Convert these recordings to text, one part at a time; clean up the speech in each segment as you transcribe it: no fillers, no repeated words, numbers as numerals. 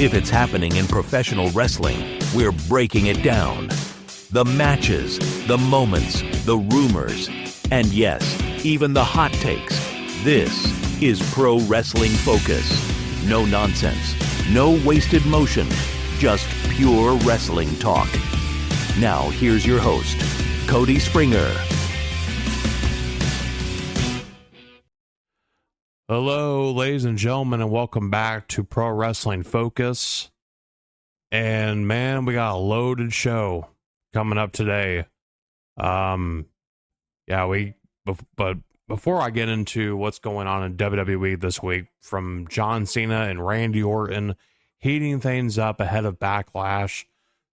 If it's happening in professional wrestling, we're breaking it down. The matches, the moments, the rumors, and yes, even the hot takes. This is Pro Wrestling Focus. No nonsense, no wasted motion, just pure wrestling talk. Now here's your host, Cody Springer. Hello, ladies and gentlemen, and welcome back to Pro Wrestling Focus. And man, we got a loaded show coming up today. But before I get into what's going on in WWE this week, from John Cena and Randy Orton heating things up ahead of Backlash,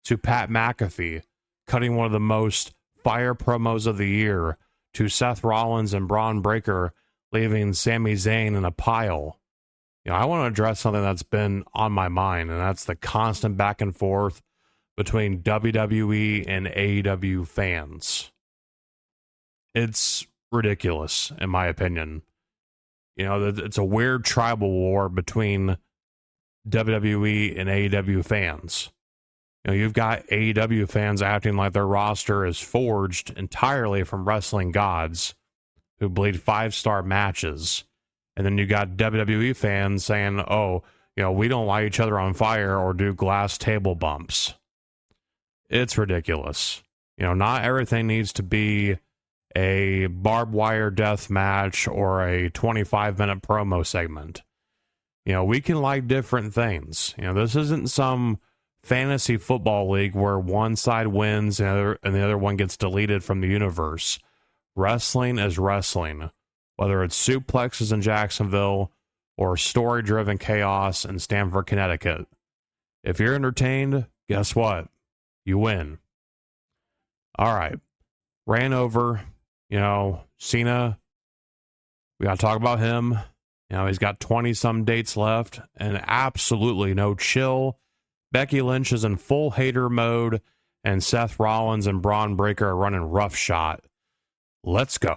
to Pat McAfee cutting one of the most fire promos of the year, to Seth Rollins and Bron Breakker leaving Sami Zayn in a pile. I want to address something that's been on my mind, and that's the constant back and forth between WWE and AEW fans. It's ridiculous, in my opinion. It's a weird tribal war between WWE and AEW fans. You've got AEW fans acting like their roster is forged entirely from wrestling gods who bleed 5-star matches. And then you got WWE fans saying, we don't light each other on fire or do glass table bumps. It's ridiculous. Not everything needs to be a barbed wire death match or a 25-minute promo segment. We can like different things. This isn't some fantasy football league where one side wins and the other one gets deleted from the universe. Wrestling is wrestling, whether it's suplexes in Jacksonville or story-driven chaos in Stamford, Connecticut. If you're entertained, guess what? You win. All right. Ran over, Cena. We got to talk about him. He's got 20-some dates left and absolutely no chill. Becky Lynch is in full hater mode, and Seth Rollins and Bron Breakker are running roughshod. Let's go.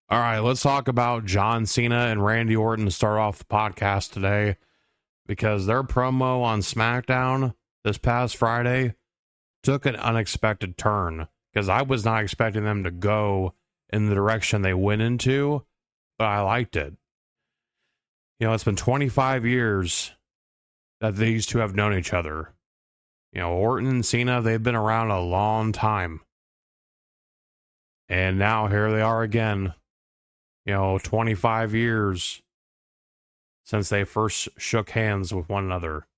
All right, let's talk about John Cena and Randy Orton to start off the podcast today, because their promo on SmackDown this past Friday took an unexpected turn, because I was not expecting them to go in the direction they went into, but I liked it. It's been 25 years that these two have known each other. Orton and Cena, they've been around a long time. And now here they are again. 25 years since they first shook hands with one another.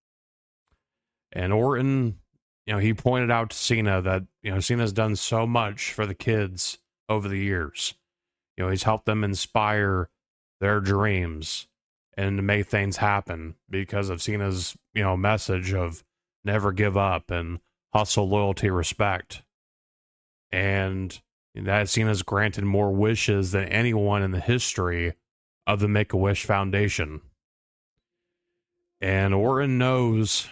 And Orton, he pointed out to Cena that, Cena's done so much for the kids over the years. He's helped them inspire their dreams and to make things happen because of Cena's, message of never give up and hustle, loyalty, respect. And that Cena's granted more wishes than anyone in the history of the Make-A-Wish Foundation. And Orton knows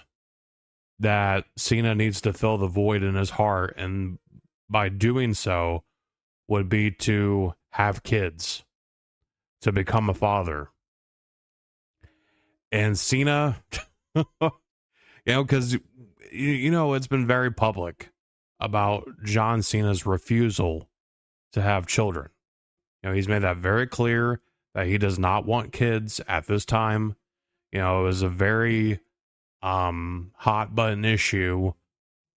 that Cena needs to fill the void in his heart, and by doing so would be to have kids, to become a father. And Cena, because, it's been very public about John Cena's refusal to have children. He's made that very clear that he does not want kids at this time. It was a very hot button issue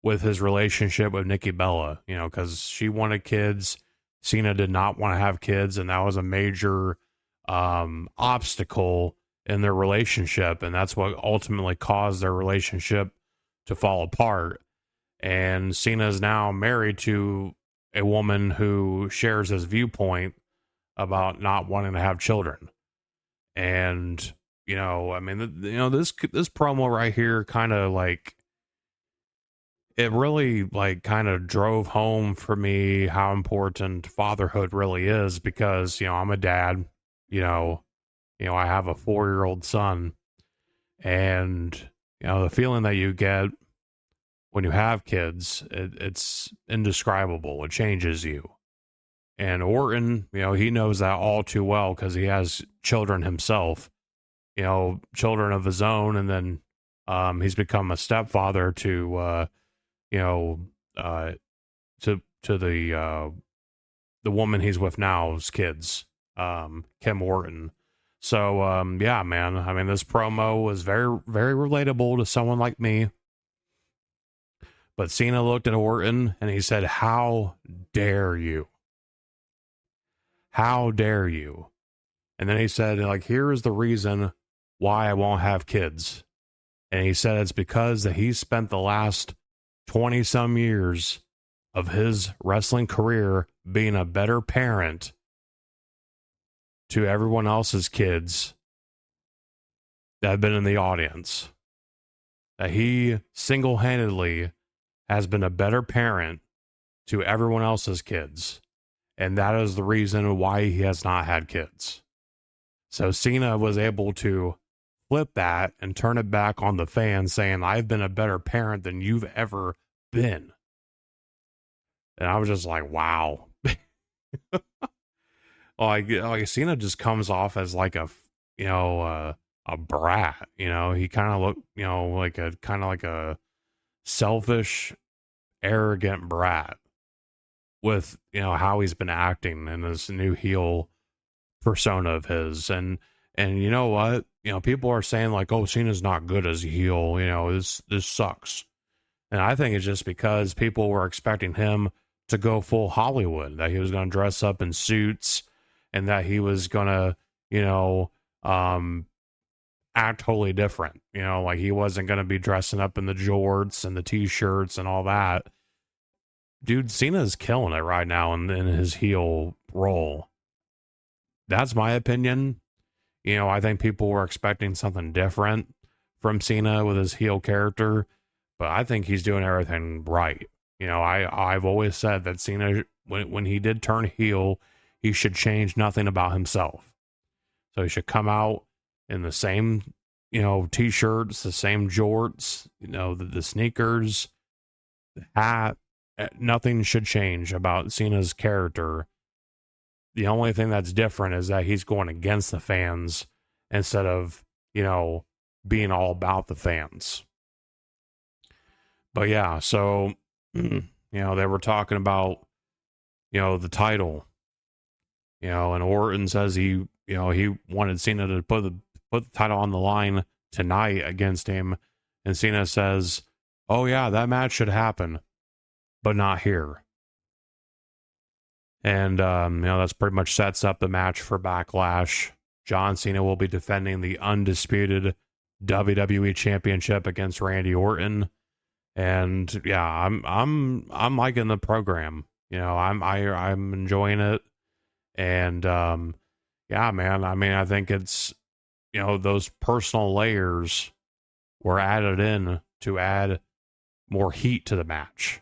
with his relationship with Nikki Bella, because she wanted kids. Cena did not want to have kids, and that was a major obstacle in their relationship, and that's what ultimately caused their relationship to fall apart. And Cena is now married to a woman who shares his viewpoint about not wanting to have children. And, I mean, this promo right here kind of like, it really like kind of drove home for me how important fatherhood really is, because, I'm a dad, I have a 4-year-old son, and, the feeling that you get when you have kids, it's indescribable. It changes you. And Orton, he knows that all too well, because he has children himself, children of his own. And then he's become a stepfather to, to the woman he's with now's kids, Kim Orton. So, yeah, man, I mean, this promo was very, very relatable to someone like me. But Cena looked at Orton and he said, "How dare you? How dare you?" And then he said, like, "Here is the reason why I won't have kids." And he said it's because that he spent the last 20 some years of his wrestling career being a better parent to everyone else's kids that have been in the audience. That he single-handedly has been a better parent to everyone else's kids. And that is the reason why he has not had kids. So Cena was able to flip that and turn it back on the fans, saying, "I've been a better parent than you've ever been." And I was just like, wow. Like Cena just comes off as like a brat. He kind of looked, like a selfish, arrogant brat with, how he's been acting in this new heel persona of his. And you know what? People are saying like, "Oh, Cena's not good as a heel. This sucks." And I think it's just because people were expecting him to go full Hollywood, that he was going to dress up in suits and that he was going to, act totally different. Like he wasn't going to be dressing up in the jorts and the t-shirts and all that. Dude, Cena's killing it right now in his heel role. That's my opinion. I think people were expecting something different from Cena with his heel character, but I think he's doing everything right. I've always said that Cena, when he did turn heel, he should change nothing about himself. So he should come out in the same, t-shirts, the same jorts, the sneakers, the hat. Nothing should change about Cena's character. The only thing that's different is that he's going against the fans instead of, being all about the fans. But yeah, so, they were talking about, the title, and Orton says he wanted Cena to put the title on the line tonight against him. And Cena says, "Oh yeah, that match should happen, but not here." And, that's pretty much sets up the match for Backlash. John Cena will be defending the undisputed WWE Championship against Randy Orton. And yeah, I'm liking the program. I'm enjoying it. And, yeah, man, I mean, I think it's, those personal layers were added in to add more heat to the match.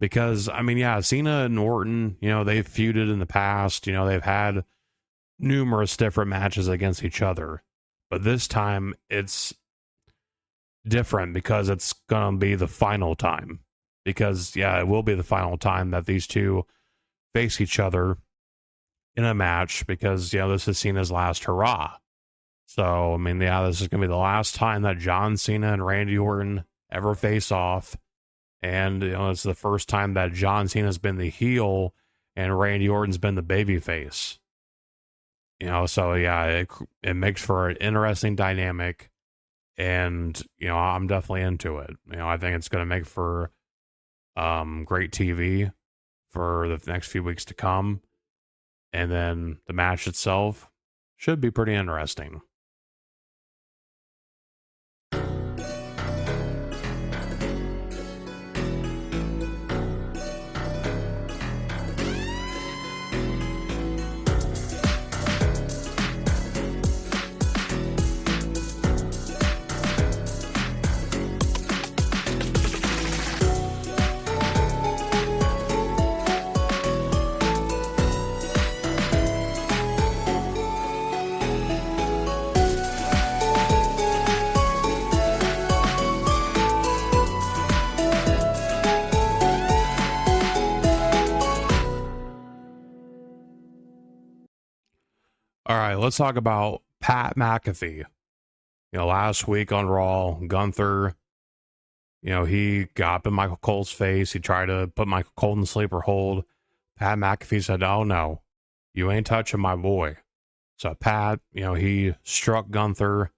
Because, I mean, yeah, Cena and Orton, they've feuded in the past. They've had numerous different matches against each other. But this time, it's different because it's going to be the final time. Because, yeah, it will be the final time that these two face each other in a match. Because, this is Cena's last hurrah. So, I mean, yeah, this is going to be the last time that John Cena and Randy Orton ever face off. And, it's the first time that John Cena's been the heel and Randy Orton's been the babyface. So yeah, it makes for an interesting dynamic. And, I'm definitely into it. I think it's going to make for great TV for the next few weeks to come. And then the match itself should be pretty interesting. All right, let's talk about Pat McAfee. Last week on Raw, Gunther, he got up in Michael Cole's face. He tried to put Michael Cole in the sleeper hold. Pat McAfee said, "Oh, no, you ain't touching my boy." So Pat, he struck Gunther,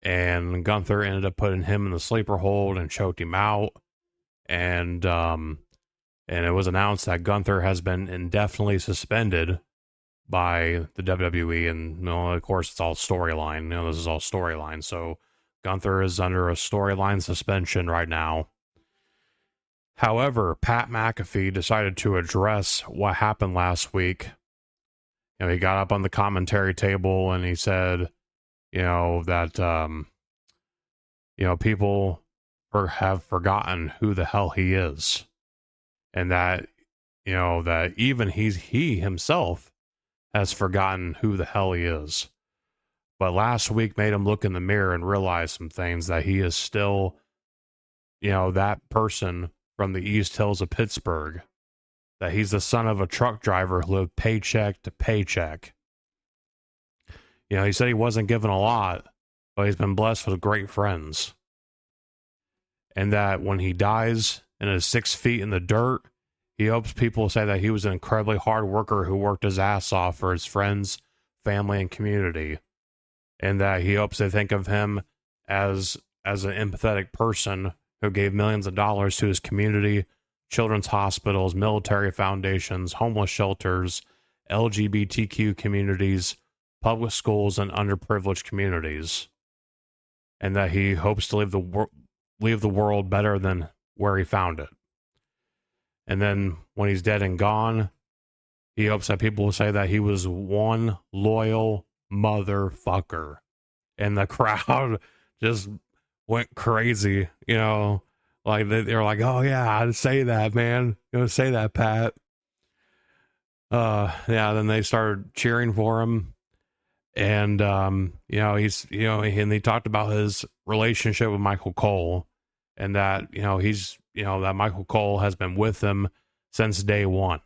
and Gunther ended up putting him in the sleeper hold and choked him out. And it was announced that Gunther has been indefinitely suspended by the WWE, and of course it's all storyline. This is all storyline. So Gunther is under a storyline suspension right now. However, Pat McAfee decided to address what happened last week. He got up on the commentary table and he said, that people have forgotten who the hell he is, and that that even he himself has forgotten who the hell he is. But last week made him look in the mirror and realize some things, that he is still, that person from the East Hills of Pittsburgh, that he's the son of a truck driver who lived paycheck to paycheck. He said he wasn't given a lot, but he's been blessed with great friends. And that when he dies and is 6 feet in the dirt, he hopes people say that he was an incredibly hard worker who worked his ass off for his friends, family, and community. And that he hopes they think of him as an empathetic person who gave millions of dollars to his community, children's hospitals, military foundations, homeless shelters, LGBTQ communities, public schools, and underprivileged communities. And that he hopes to leave the world better than where he found it. And then when he's dead and gone, he hopes that people will say that he was one loyal motherfucker. And the crowd just went crazy, like they were like, "Oh yeah, I'd say that, man. Say that, Pat." Then they started cheering for him. And he's and he talked about his relationship with Michael Cole, and that he's that Michael Cole has been with him since day one.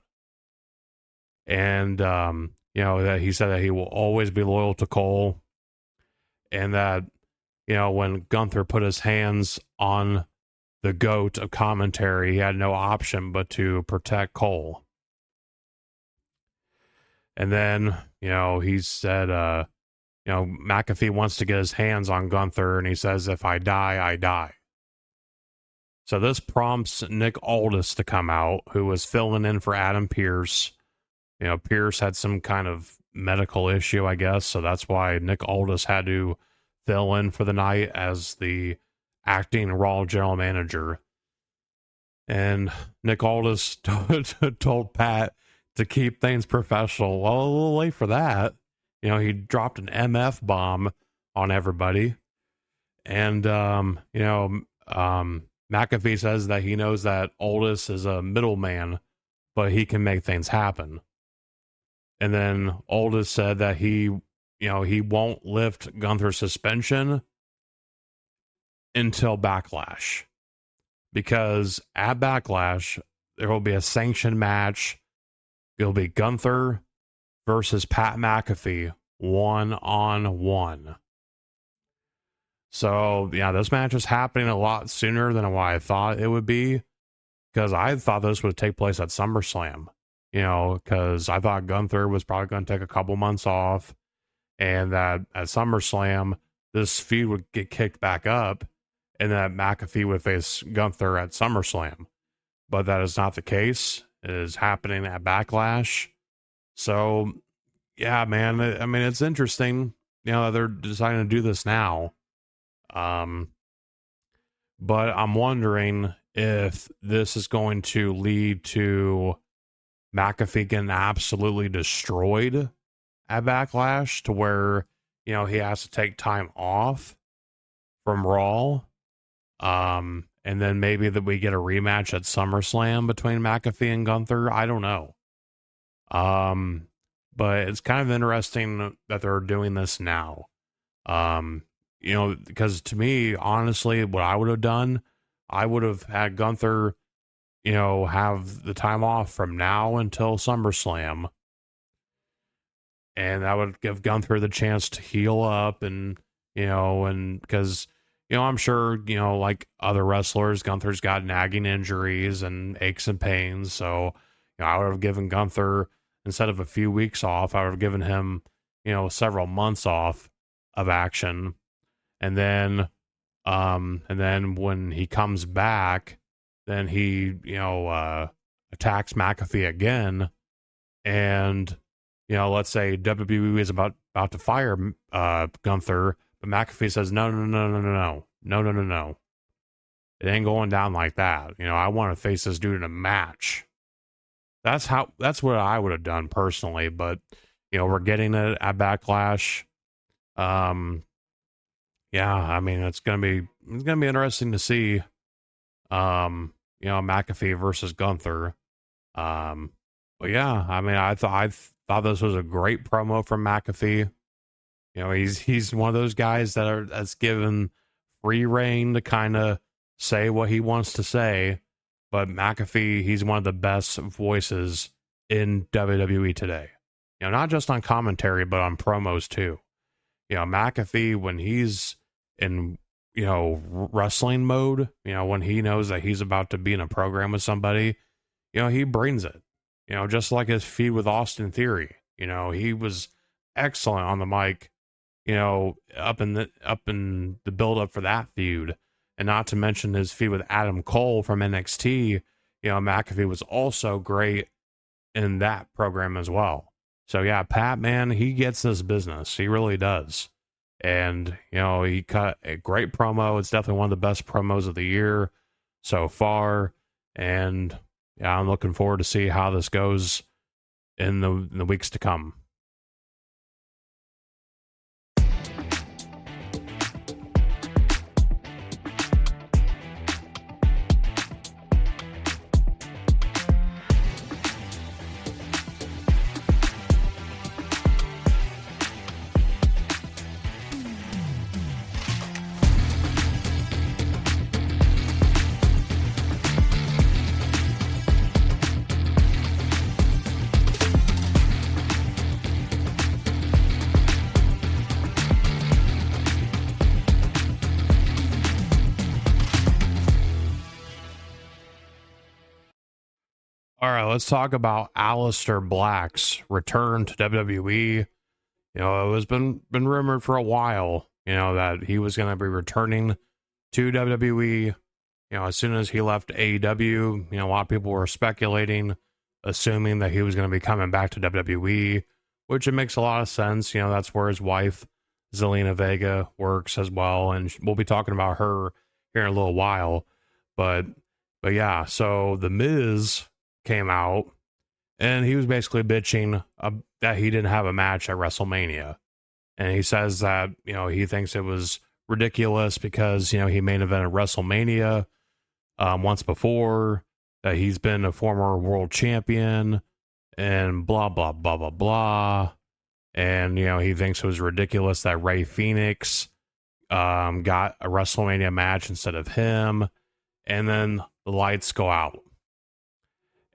And that he said that he will always be loyal to Cole, and that when Gunther put his hands on the GOAT of commentary, he had no option but to protect Cole. And then he said McAfee wants to get his hands on Gunther, and he says, "If I die, I die." So this prompts Nick Aldis to come out, who was filling in for Adam Pearce. Pearce had some kind of medical issue, I guess, so that's why Nick Aldis had to fill in for the night as the acting Raw general manager. And Nick Aldis told Pat to keep things professional. Well, a little late for that. He dropped an MF bomb on everybody. And, McAfee says that he knows that Aldis is a middleman, but he can make things happen. And then Aldis said that he won't lift Gunther's suspension until Backlash. Because at Backlash, there will be a sanctioned match. It'll be Gunther versus Pat McAfee 1-on-1. So, this match is happening a lot sooner than what I thought it would be, because I thought this would take place at SummerSlam, because I thought Gunther was probably going to take a couple months off, and that at SummerSlam, this feud would get kicked back up, and that McAfee would face Gunther at SummerSlam. But that is not the case. It is happening at Backlash. So, yeah, man, it's interesting, they're deciding to do this now. But I'm wondering if this is going to lead to McAfee getting absolutely destroyed at Backlash, to where, he has to take time off from Raw. And then maybe that we get a rematch at SummerSlam between McAfee and Gunther. I don't know. But it's kind of interesting that they're doing this now. Because to me, honestly, what I would have done, I would have had Gunther, have the time off from now until SummerSlam. and that would give Gunther the chance to heal up, and and because I'm sure like other wrestlers, Gunther's got nagging injuries and aches and pains, so I would have given Gunther, instead of a few weeks off, I would have given him several months off of action, and then when he comes back, then he attacks McAfee again, and let's say WWE is about to fire Gunther, but McAfee says no, it ain't going down like that. I want to face this dude in a match. That's what I would have done personally, but we're getting it at Backlash. Yeah, I mean, it's gonna be interesting to see McAfee versus Gunther. But yeah, I mean, I thought this was a great promo from McAfee. He's one of those guys that's given free reign to kind of say what he wants to say. But McAfee, he's one of the best voices in WWE today. Not just on commentary, but on promos too. McAfee, when he's in wrestling mode, when he knows that he's about to be in a program with somebody, he brings it. Just like his feud with Austin Theory. He was excellent on the mic, up in the build up for that feud. And not to mention his feud with Adam Cole from NXT, McAfee was also great in that program as well. So yeah, Pat, man, he gets this business. He really does. And, he cut a great promo. It's definitely one of the best promos of the year so far. And yeah, I'm looking forward to see how this goes in the weeks to come. All right, let's talk about Aleister Black's return to WWE. It was been rumored for a while, that he was going to be returning to WWE. As soon as he left AEW, a lot of people were speculating, assuming that he was going to be coming back to WWE, which it makes a lot of sense. That's where his wife, Zelina Vega, works as well, and we'll be talking about her here in a little while. But yeah, so The Miz came out, and he was basically bitching that he didn't have a match at WrestleMania. And he says that, he thinks it was ridiculous because, he main evented WrestleMania once before, that he's been a former world champion, and blah, blah, blah, blah, blah. And, he thinks it was ridiculous that Rey Fenix got a WrestleMania match instead of him. And then the lights go out.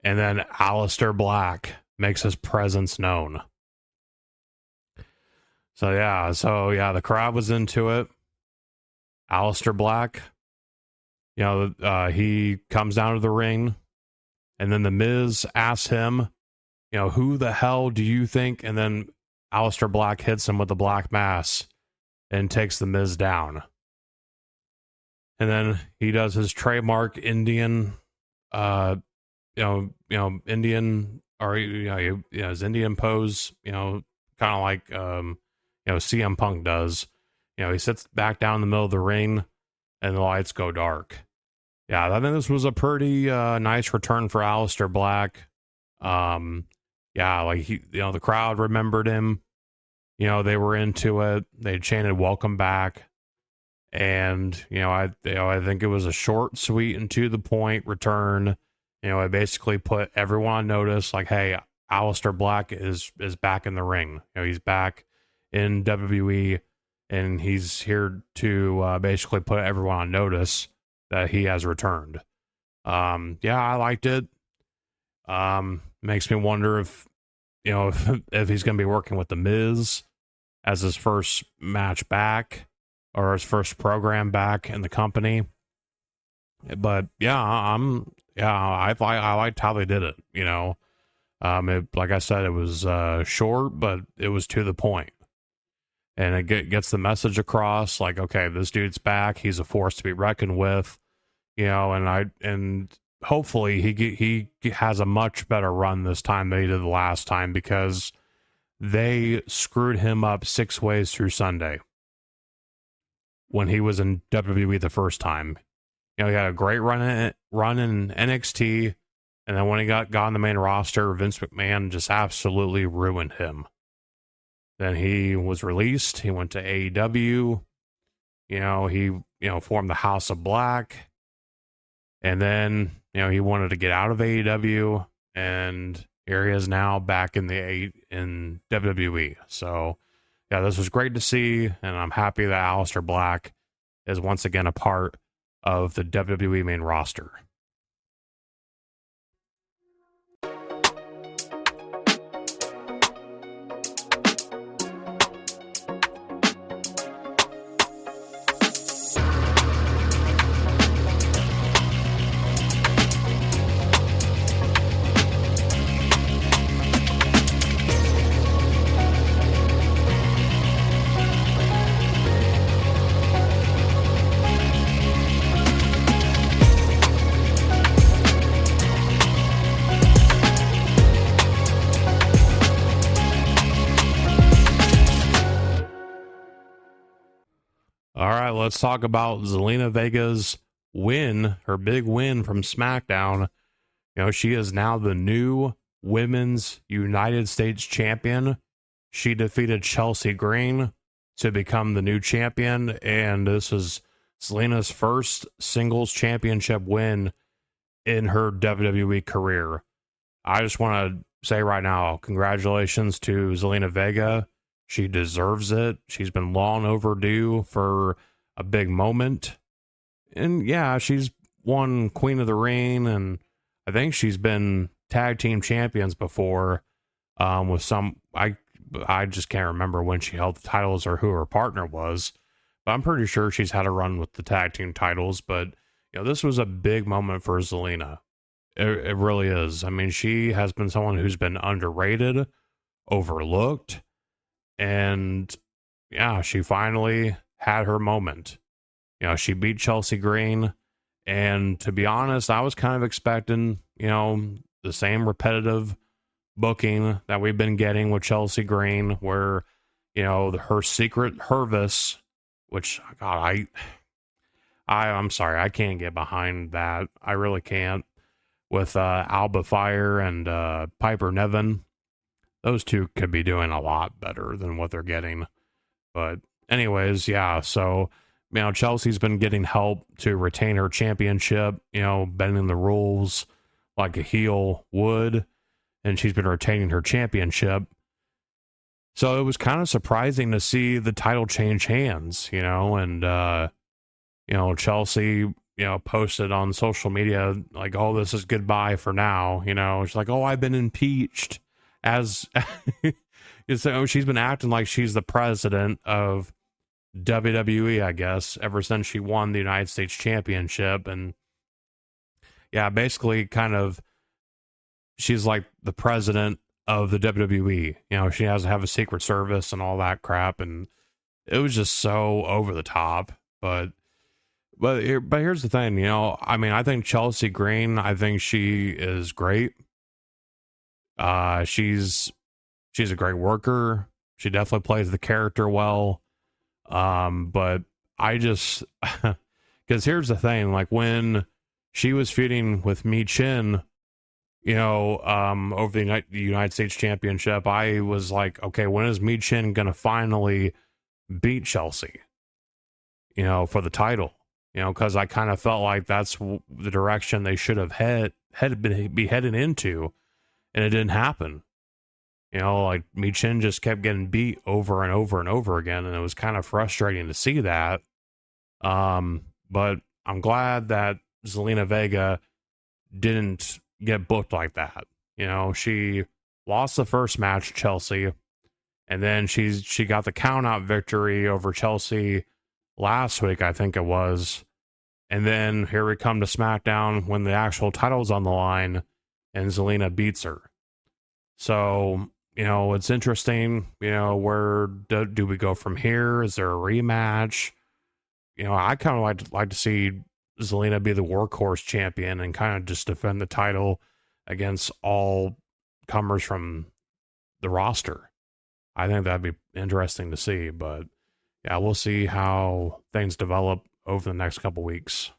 And then Aleister Black makes his presence known. So yeah, the crowd was into it. Aleister Black, he comes down to the ring, and then The Miz asks him, who the hell do you think? And then Aleister Black hits him with the black mass and takes The Miz down. And then he does his trademark Indian, Indian, or his Indian pose, kind of like CM Punk does. He sits back down in the middle of the ring, and the lights go dark. Yeah, I think this was a pretty nice return for Aleister Black. Yeah, like he, the crowd remembered him. They were into it. They chanted "Welcome back," and I think it was a short, sweet, and to the point return. It basically put everyone on notice, like, hey, Aleister Black is back in the ring. He's back in WWE, and he's here to basically put everyone on notice that he has returned. Yeah, I liked it. Makes me wonder if if he's going to be working with The Miz as his first match back or his first program back in the company. But yeah, I liked how they did it. Like I said, it was short, but it was to the point, and it gets the message across. Like, okay, this dude's back. He's a force to be reckoned with. And hopefully he has a much better run this time than he did the last time, because they screwed him up 6 ways through Sunday when he was in WWE the first time. He had a great run in NXT, and then when he got on the main roster, Vince McMahon just absolutely ruined him. Then he was released. He went to AEW. He formed the House of Black. And then, he wanted to get out of AEW, and here he is now back in WWE. So, yeah, this was great to see, and I'm happy that Aleister Black is once again a part of the WWE main roster. All right, let's talk about Zelina Vega's win, her big win from SmackDown. She is now the new Women's United States Champion. She defeated Chelsea Green to become the new champion, and this is Zelina's first singles championship win in her WWE career. I just want to say right now, congratulations to Zelina Vega. She deserves it. She's been long overdue for a big moment. And yeah, she's won Queen of the Ring, and I think she's been tag team champions before with some... I just can't remember when she held the titles or who her partner was, but I'm pretty sure she's had a run with the tag team titles. But this was a big moment for Zelina. It really is. I mean, she has been someone who's been underrated, overlooked, and yeah, she finally had her moment. She beat Chelsea Green, and to be honest, I was kind of expecting, the same repetitive booking that we've been getting with Chelsea Green, where, her secret Hervis, which, God, I'm sorry, I can't get behind that. I really can't. With Alba Fire and Piper Niven. Those two could be doing a lot better than what they're getting. But anyways, yeah, so, Chelsea's been getting help to retain her championship, bending the rules like a heel would, and she's been retaining her championship. So it was kind of surprising to see the title change hands, and, Chelsea, posted on social media, like, oh, this is goodbye for now, She's like, oh, I've been impeached. As she's been acting like she's the president of WWE, I guess, ever since she won the United States Championship. And yeah, basically kind of, she's like the president of the WWE. She has to have a secret service and all that crap. And it was just so over the top. But here's the thing, I think Chelsea Green, I think she is great. She's a great worker. She definitely plays the character well. But I just, because here's the thing, like when she was feuding with Mi Chin, over the United States Championship, I was like, okay, when is Mi Chin gonna finally beat Chelsea, for the title? Because I kind of felt like that's the direction they should have be heading into, and it didn't happen. Like Mi Chin just kept getting beat over and over and over again, and it was kind of frustrating to see that. But I'm glad that Zelina Vega didn't get booked like that. She lost the first match, Chelsea, and then she got the count-out victory over Chelsea last week, I think it was. And then here we come to SmackDown when the actual title's on the line, and Zelina beats her. So, it's interesting, where do we go from here? Is there a rematch? I kind of like to see Zelina be the workhorse champion and kind of just defend the title against all comers from the roster. I think that'd be interesting to see, but yeah, we'll see how things develop over the next couple weeks.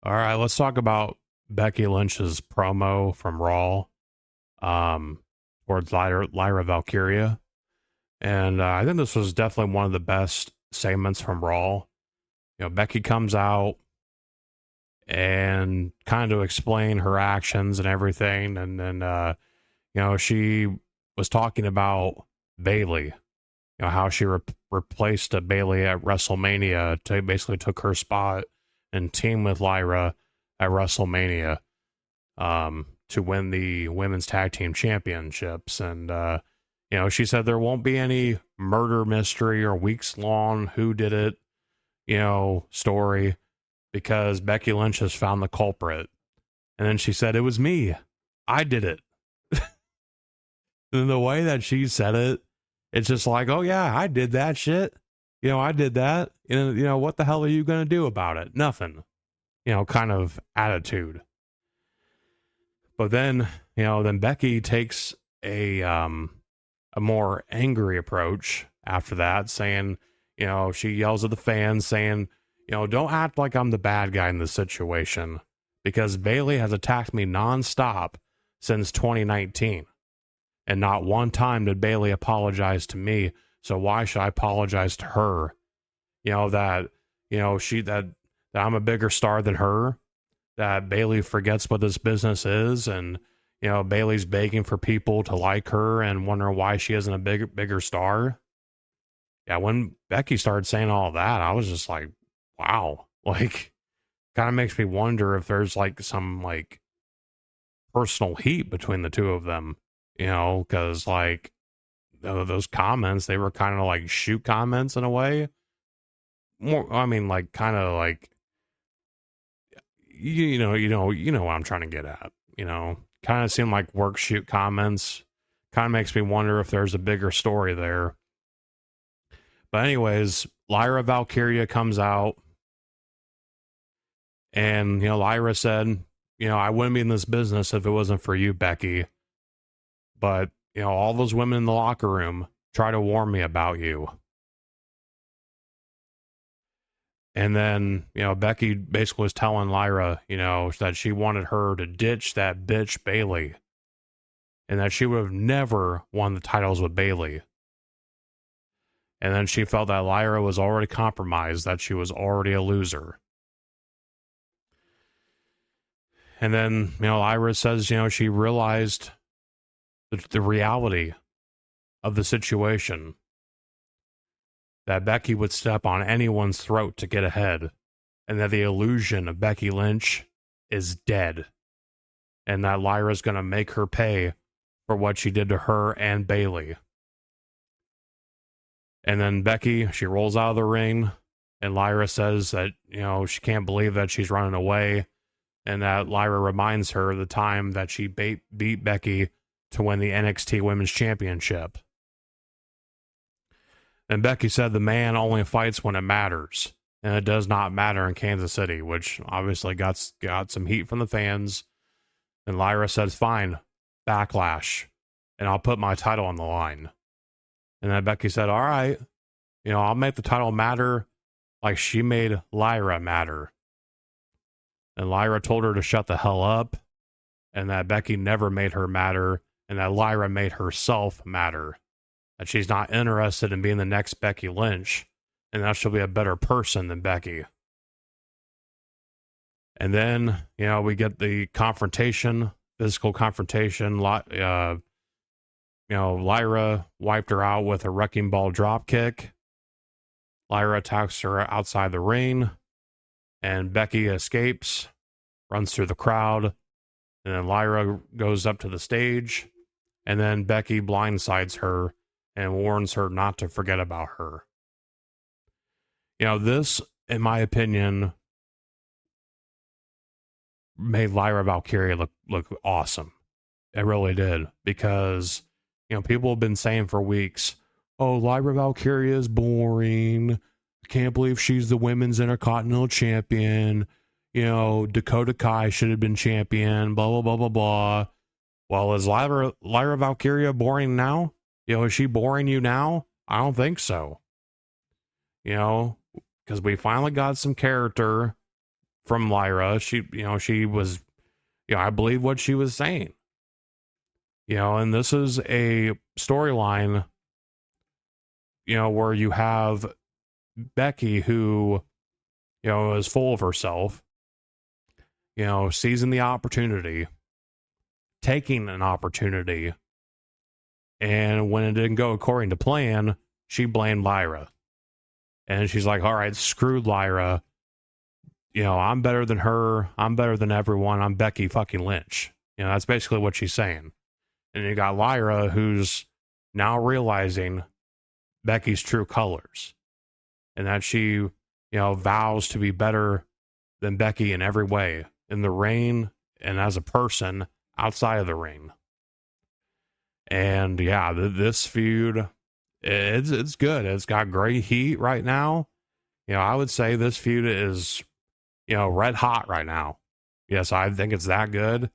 All right, let's talk about Becky Lynch's promo from Raw towards Lyra Valkyria. And I think this was definitely one of the best segments from Raw. Becky comes out and kind of explain her actions and everything. And then, she was talking about Bayley, how she replaced Bayley at WrestleMania, basically took her spot and team with Lyra at WrestleMania to win the women's tag team championships. And, she said there won't be any murder mystery or weeks long who did it, story, because Becky Lynch has found the culprit. And then she said, it was me. I did it. And the way that she said it, it's just like, oh yeah, I did that shit. I did that. And, what the hell are you going to do about it? Nothing. Kind of attitude. But then, then Becky takes a more angry approach after that, saying, she yells at the fans saying, don't act like I'm the bad guy in this situation, because Bayley has attacked me nonstop since 2019. And not one time did Bayley apologize to me. So why should I apologize to her? That I'm a bigger star than her, that Bayley forgets what this business is. And, Bayley's begging for people to like her and wondering why she isn't a bigger star. Yeah. When Becky started saying all that, I was just like, wow, kind of makes me wonder if there's some personal heat between the two of them, cause those comments, they were kind of shoot comments in a way. More, I mean, kind of you know what I'm trying to get at. Kind of seemed like work shoot comments. Kind of makes me wonder if there's a bigger story there. But anyways, Lyra Valkyria comes out, and Lyra said, I wouldn't be in this business if it wasn't for you, Becky. But all those women in the locker room try to warn me about you. And then, Becky basically was telling Lyra, that she wanted her to ditch that bitch Bayley, and that she would have never won the titles with Bayley. And then she felt that Lyra was already compromised, that she was already a loser. And then, Lyra says, she realized the reality of the situation, that Becky would step on anyone's throat to get ahead, and that the illusion of Becky Lynch is dead, and that Lyra's going to make her pay for what she did to her and Bayley. And then Becky, she rolls out of the ring, and Lyra says that, she can't believe that she's running away, and that Lyra reminds her of the time that she beat Becky to win the NXT Women's Championship. And Becky said the man only fights when it matters, and it does not matter in Kansas City, which obviously got some heat from the fans. And Lyra says, fine, Backlash, and I'll put my title on the line. And then Becky said, all right, I'll make the title matter like she made Lyra matter. And Lyra told her to shut the hell up, and that Becky never made her matter, and that Lyra made herself matter. That she's not interested in being the next Becky Lynch, and that she'll be a better person than Becky. And then, we get the confrontation, physical confrontation. Lyra wiped her out with a wrecking ball drop kick. Lyra attacks her outside the ring, and Becky escapes, runs through the crowd, and then Lyra goes up to the stage, and then Becky blindsides her and warns her not to forget about her. This, in my opinion, made Lyra Valkyria look awesome. It really did, because people have been saying for weeks, oh, Lyra Valkyria is boring. I can't believe she's the women's Intercontinental Champion. Dakota Kai should have been champion, blah, blah, blah, blah, blah. Well, is Lyra Valkyria boring now? Is she boring you now? I don't think so. Because we finally got some character from Lyra. She was, I believe what she was saying. And this is a storyline, where you have Becky who, is full of herself, seizing the opportunity, taking an opportunity, and when it didn't go according to plan, she blamed Lyra. And she's like, all right, screw Lyra. I'm better than her. I'm better than everyone. I'm Becky fucking Lynch. That's basically what she's saying. And you got Lyra, who's now realizing Becky's true colors, and that she, vows to be better than Becky in every way, in the ring and as a person outside of the ring. And yeah, this feud, it's good. It's got great heat right now. I would say this feud is, red hot right now. Yes, I think it's that good.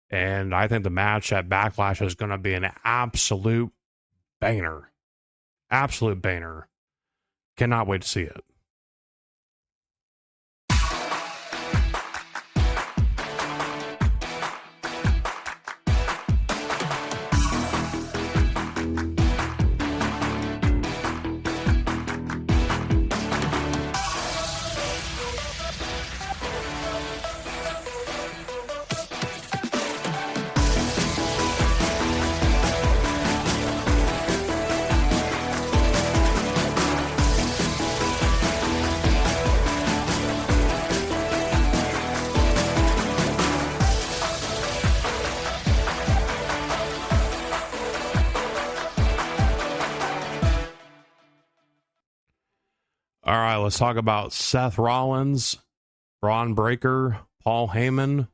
And I think the match at Backlash is going to be an absolute banger. Absolute banger. Cannot wait to see it. All right, let's talk about Seth Rollins, Bron Breakker, Paul Heyman,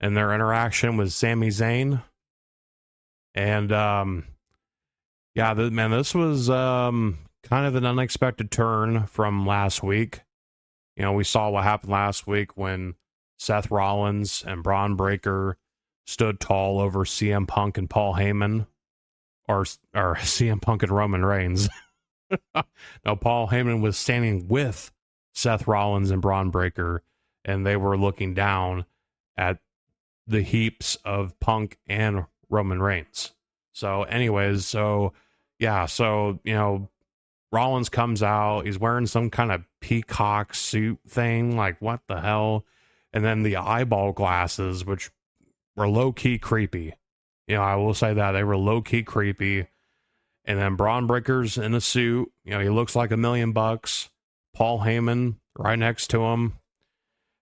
and their interaction with Sami Zayn. And, this was kind of an unexpected turn from last week. We saw what happened last week when Seth Rollins and Bron Breakker stood tall over CM Punk and Paul Heyman, or CM Punk and Roman Reigns. No, Paul Heyman was standing with Seth Rollins and Bron Breakker, and they were looking down at the heaps of Punk and Roman Reigns. So anyways, Rollins comes out, he's wearing some kind of peacock suit thing, like what the hell? And then the eyeball glasses, which were low-key creepy. I will say that, they were low-key creepy. And then Bron Breakker's in a suit. He looks like $1 million. Paul Heyman right next to him.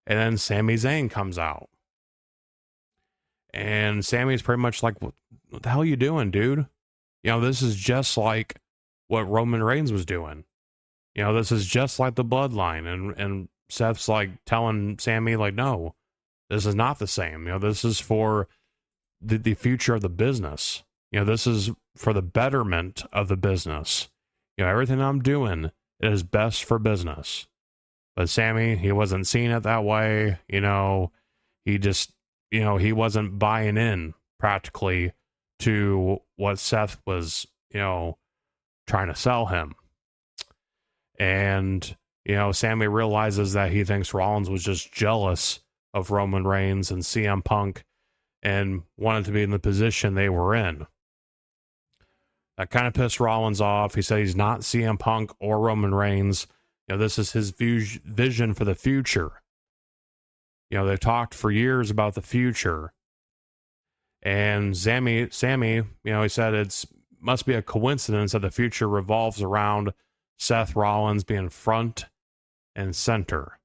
And then Sami Zayn comes out. And Sami's pretty much like, what the hell are you doing, dude? This is just like what Roman Reigns was doing. This is just like the bloodline. And Seth's like telling Sami, like, no, this is not the same. This is for the future of the business. This is for the betterment of the business. Everything I'm doing is best for business. But Sami, he wasn't seeing it that way. He just, he wasn't buying in practically to what Seth was, trying to sell him. And, Sami realizes that he thinks Rollins was just jealous of Roman Reigns and CM Punk and wanted to be in the position they were in. That kind of pissed Rollins off. He said he's not CM Punk or Roman Reigns. This is his vision for the future. They've talked for years about the future. And Sami, he said it must be a coincidence that the future revolves around Seth Rollins being front and center.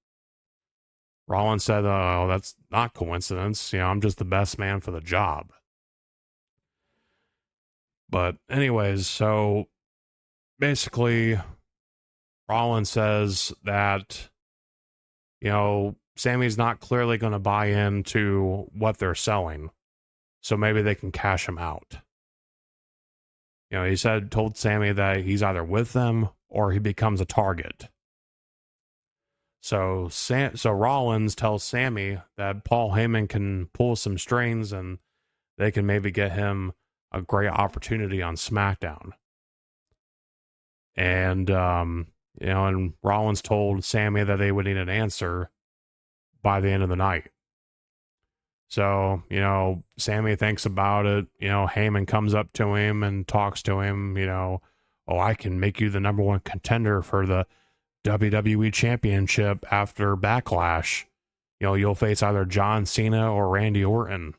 Rollins said, oh, that's not coincidence. I'm just the best man for the job. But anyways, so basically Rollins says that, Sami's not clearly going to buy into what they're selling. So maybe they can cash him out. He told Sami that he's either with them or he becomes a target. So Rollins tells Sami that Paul Heyman can pull some strings and they can maybe get him a great opportunity on SmackDown. And, and Rollins told Sami that they would need an answer by the end of the night. So, Sami thinks about it. Heyman comes up to him and talks to him, oh, I can make you the number one contender for the WWE Championship after Backlash. You'll face either John Cena or Randy Orton.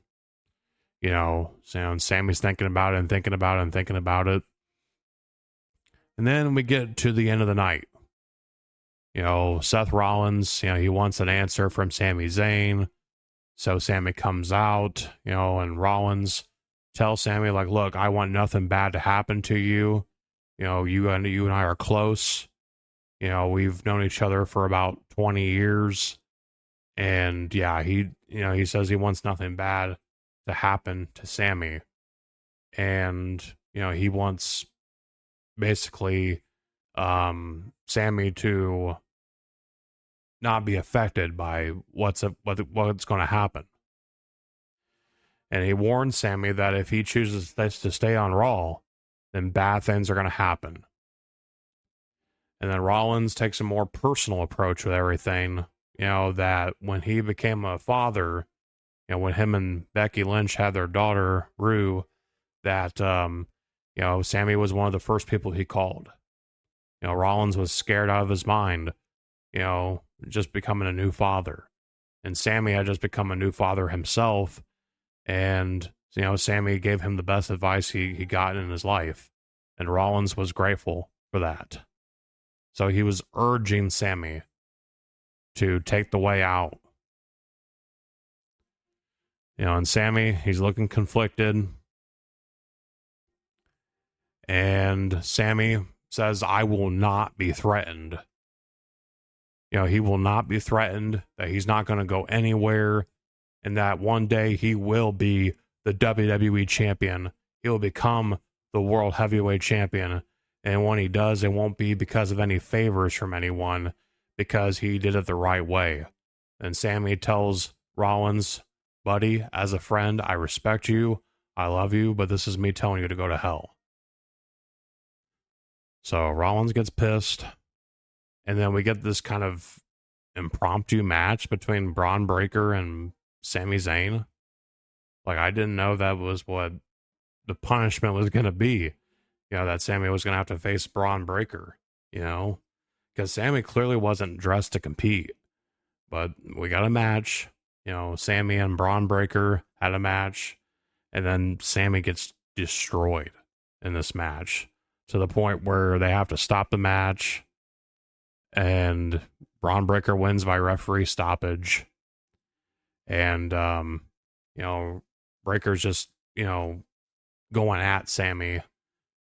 And Sami's thinking about it and thinking about it and thinking about it. And then we get to the end of the night. Seth Rollins, he wants an answer from Sami Zayn. So Sami comes out, and Rollins tells Sami, like, look, I want nothing bad to happen to you. You and I are close. We've known each other for about 20 years. And yeah, he says he wants nothing bad to happen to Sami. And, he wants basically Sami to not be affected by what's going to happen. And he warns Sami that if he chooses to stay on Raw, then bad things are going to happen. And then Rollins takes a more personal approach with everything, that when he became a father, when him and Becky Lynch had their daughter, Rue, that, Sami was one of the first people he called. Rollins was scared out of his mind, just becoming a new father. And Sami had just become a new father himself. And, Sami gave him the best advice he got in his life. And Rollins was grateful for that. So he was urging Sami to take the way out. And Sami, he's looking conflicted. And Sami says, I will not be threatened. He will not be threatened, that he's not going to go anywhere, and that one day he will be the WWE champion. He will become the World Heavyweight Champion. And when he does, it won't be because of any favors from anyone, because he did it the right way. And Sami tells Rollins, buddy, as a friend, I respect you, I love you, but this is me telling you to go to hell. So Rollins gets pissed. And then we get this kind of impromptu match between Bron Breakker and Sami Zayn. Like, I didn't know that was what the punishment was going to be. That Sami was going to have to face Bron Breakker, because Sami clearly wasn't dressed to compete. But we got a match. Sami and Bron Breakker had a match. And then Sami gets destroyed in this match to the point where they have to stop the match. And Bron Breakker wins by referee stoppage. And, Breakker's just, going at Sami.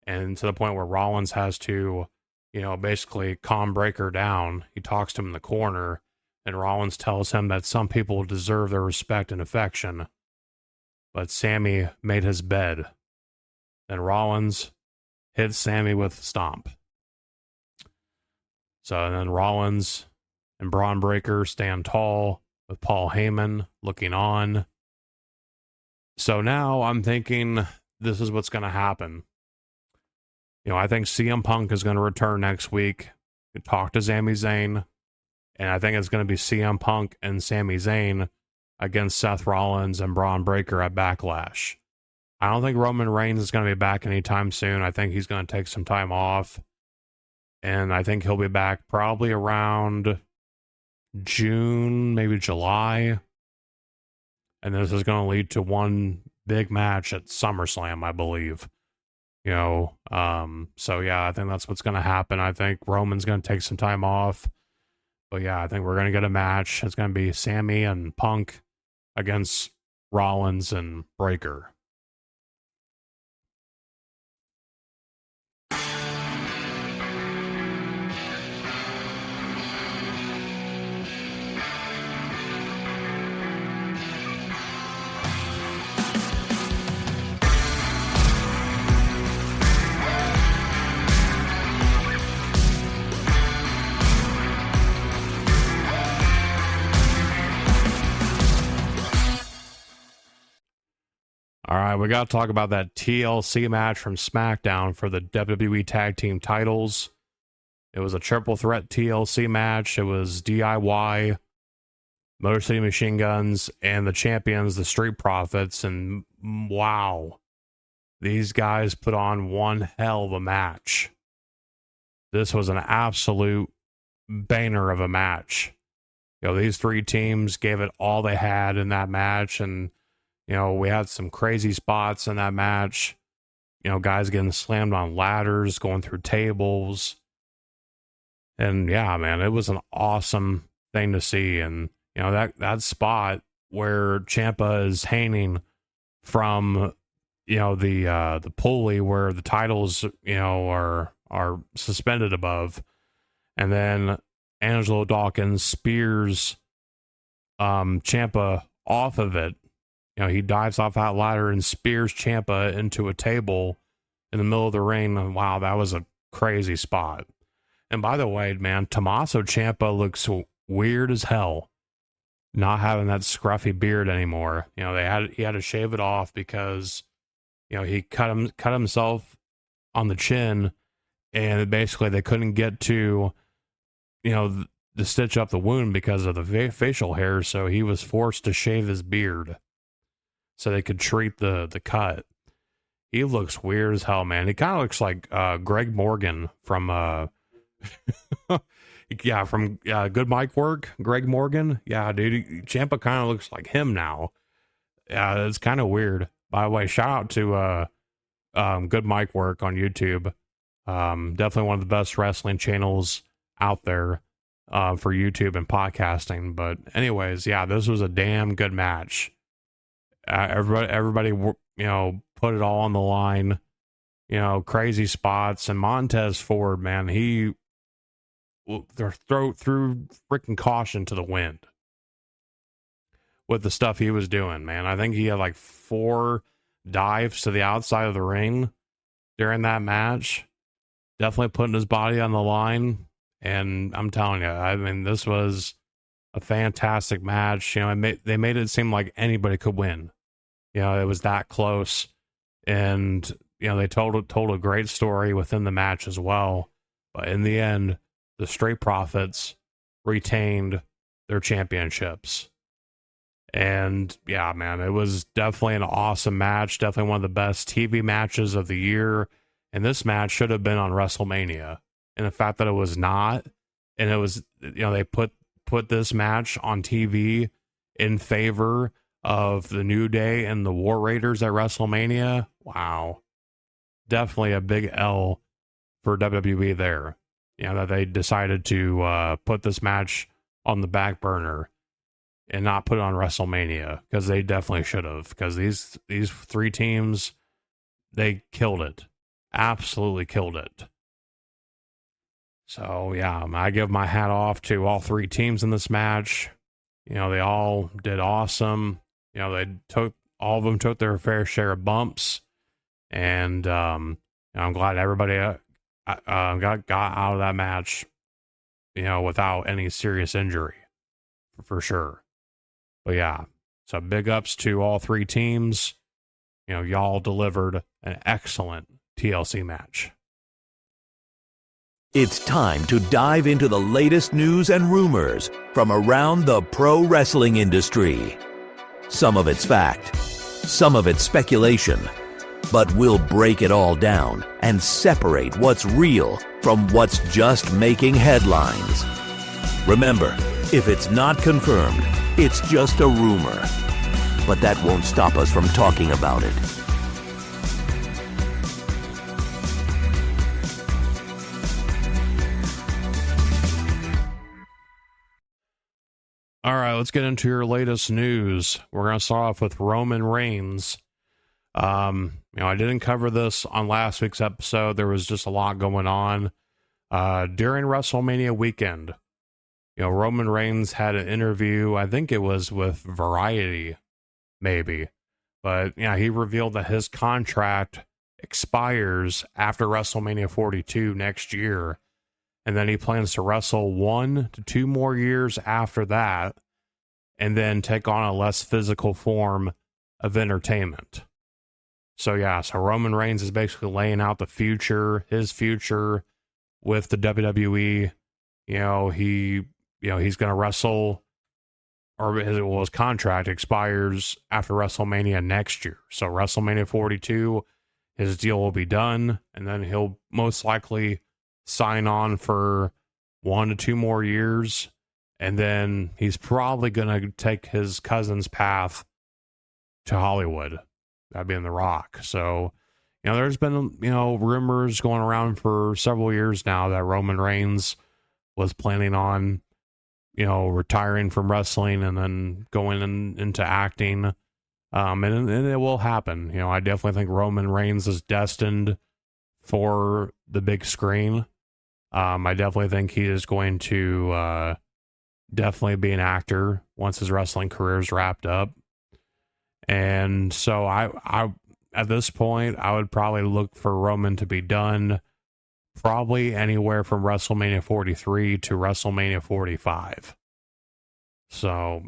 And to the point where Rollins has to, basically calm Breakker down. He talks to him in the corner. And Rollins tells him that some people deserve their respect and affection. But Sami made his bed. Then Rollins hits Sami with a stomp. So then Rollins and Bron Breakker stand tall with Paul Heyman looking on. So now I'm thinking this is what's going to happen. I think CM Punk is going to return next week to talk to Sami Zayn. And I think it's going to be CM Punk and Sami Zayn against Seth Rollins and Bron Breakker at Backlash. I don't think Roman Reigns is going to be back anytime soon. I think he's going to take some time off. And I think he'll be back probably around June, maybe July. And this is going to lead to one big match at SummerSlam, I believe. So yeah, I think that's what's going to happen. I think Roman's going to take some time off. But yeah, I think we're going to get a match. It's going to be Sami and Punk against Rollins and Breakker. All right, we got to talk about that TLC match from SmackDown for the WWE Tag Team titles. It was a triple threat TLC match. It was DIY, Motor City Machine Guns, and the champions, the Street Profits. And wow, these guys put on one hell of a match. This was an absolute banger of a match. These three teams gave it all they had in that match, and we had some crazy spots in that match. Guys getting slammed on ladders, going through tables. And yeah, man, it was an awesome thing to see. And, that spot where Ciampa is hanging from, the pulley where the titles, are suspended above. And then Angelo Dawkins spears Ciampa off of it. He dives off that ladder and spears Ciampa into a table in the middle of the ring. Wow, that was a crazy spot. And by the way, man, Tommaso Ciampa looks weird as hell, not having that scruffy beard anymore. He had to shave it off because, he cut himself on the chin, and basically they couldn't get to, to stitch up the wound because of the facial hair. So he was forced to shave his beard so they could treat the cut. He looks weird as hell, man. He kind of looks like Greg Morgan from from Good Mic Work. Greg Morgan. Yeah, dude. Ciampa kind of looks like him now. Yeah, it's kind of weird. By the way, shout out to Good Mic Work on YouTube. Definitely one of the best wrestling channels out there for YouTube and podcasting. But anyways, yeah, this was a damn good match. Everybody, put it all on the line, crazy spots. And Montez Ford, man, he threw freaking caution to the wind with the stuff he was doing, man. I think he had like 4 dives to the outside of the ring during that match, definitely putting his body on the line. And I'm telling you, I mean, this was a fantastic match. They made it seem like anybody could win. It was that close, and they told a great story within the match as well. But in the end, the Street Profits retained their championships. And yeah, man, it was definitely an awesome match. Definitely one of the best TV matches of the year. And this match should have been on WrestleMania. And the fact that it was not, and it was, they put this match on TV in favor of the New Day and the War Raiders at WrestleMania. Wow. Definitely a big L for WWE there. That they decided to put this match on the back burner and not put it on WrestleMania, because they definitely should have, because these 3 teams, they killed it. Absolutely killed it. So yeah, I give my hat off to all 3 teams in this match. They all did awesome. All of them took their fair share of bumps, and I'm glad everybody got out of that match, without any serious injury, for sure. But yeah, so big ups to all 3 teams. Y'all delivered an excellent TLC match. It's time to dive into the latest news and rumors from around the pro wrestling industry. Some of it's fact, some of it's speculation, but we'll break it all down and separate what's real from what's just making headlines. Remember, if it's not confirmed, it's just a rumor. But that won't stop us from talking about it. All right, let's get into your latest news. We're going to start off with Roman Reigns. I didn't cover this on last week's episode. There was just a lot going on. During WrestleMania weekend, Roman Reigns had an interview. I think it was with Variety, maybe. But, he revealed that his contract expires after WrestleMania 42 next year. And then he plans to wrestle 1 to 2 more years after that, and then take on a less physical form of entertainment. So Roman Reigns is basically laying out his future with the WWE. He's going to wrestle, or his contract expires after WrestleMania next year. So WrestleMania 42, his deal will be done, and then he'll most likely sign on for 1 to 2 more years, and then he's probably going to take his cousin's path to Hollywood, that being The Rock. So, there's been, rumors going around for several years now that Roman Reigns was planning on, retiring from wrestling and then going into acting. And it will happen. I definitely think Roman Reigns is destined for the big screen. I definitely think he is going to definitely be an actor once his wrestling career is wrapped up. And so I at this point, I would probably look for Roman to be done probably anywhere from WrestleMania 43 to WrestleMania 45. So,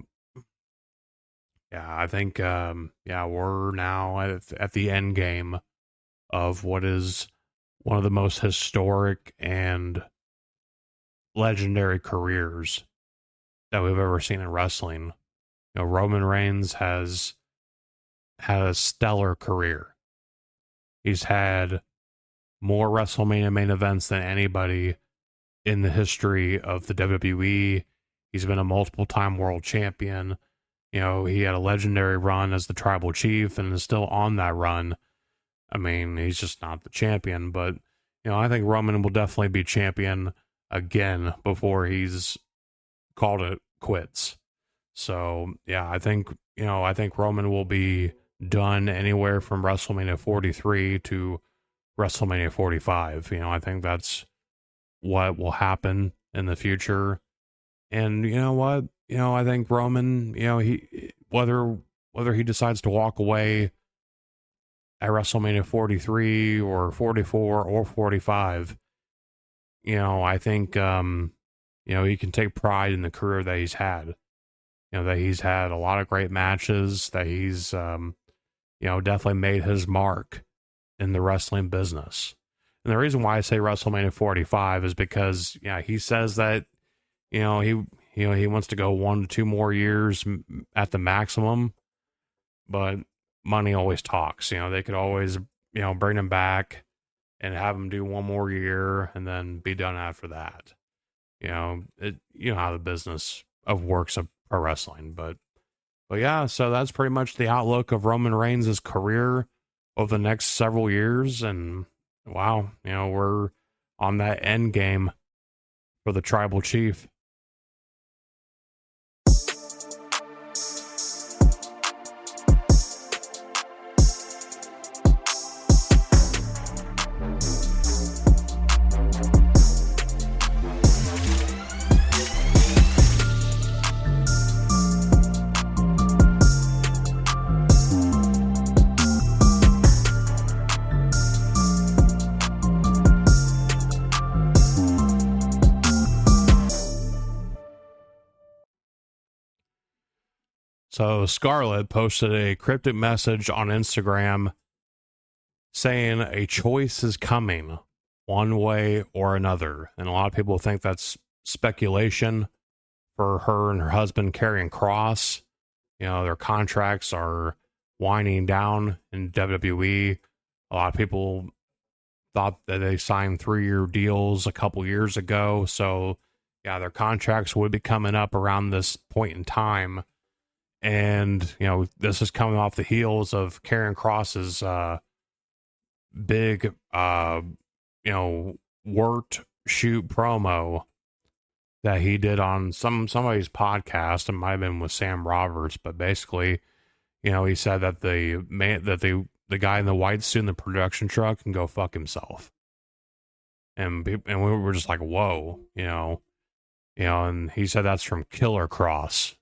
I think, we're now at the end game of what is one of the most historic and legendary careers that we've ever seen in wrestling. Roman Reigns has had a stellar career. He's had more WrestleMania main events than anybody in the history of the WWE. He's been a multiple-time world champion. He had a legendary run as the Tribal Chief and is still on that run. I mean, he's just not the champion, but, I think Roman will definitely be champion again before he's called it quits. So, I think Roman will be done anywhere from WrestleMania 43 to WrestleMania 45. I think that's what will happen in the future. And you know what? I think Roman, he whether he decides to walk away at WrestleMania 43 or 44 or 45, I think, he can take pride in the career that he's had. That he's had a lot of great matches, that he's, definitely made his mark in the wrestling business. And the reason why I say WrestleMania 45 is because, he says that, he wants to go 1 to 2 more years at the maximum, but money always talks. They could always, bring him back and have him do 1 more year and then be done after that. How the business of works of pro wrestling. But so that's pretty much the outlook of Roman Reigns' career over the next several years. And wow, we're on that end game for the Tribal Chief. So Scarlett posted a cryptic message on Instagram saying a choice is coming one way or another. And a lot of people think that's speculation for her and her husband, Karrion Kross. You know, their contracts are winding down in WWE. A lot of people thought that they signed 3-year deals a couple years ago. So, yeah, their contracts would be coming up around this point in time. And, you know, this is coming off the heels of Karrion Kross's big, you know, worked shoot promo that he did on somebody's podcast. It might have been with Sam Roberts, but basically, you know, he said that the guy in the white suit in the production truck can go fuck himself. And we were just like, whoa, you know, and he said that's from Killer Kross.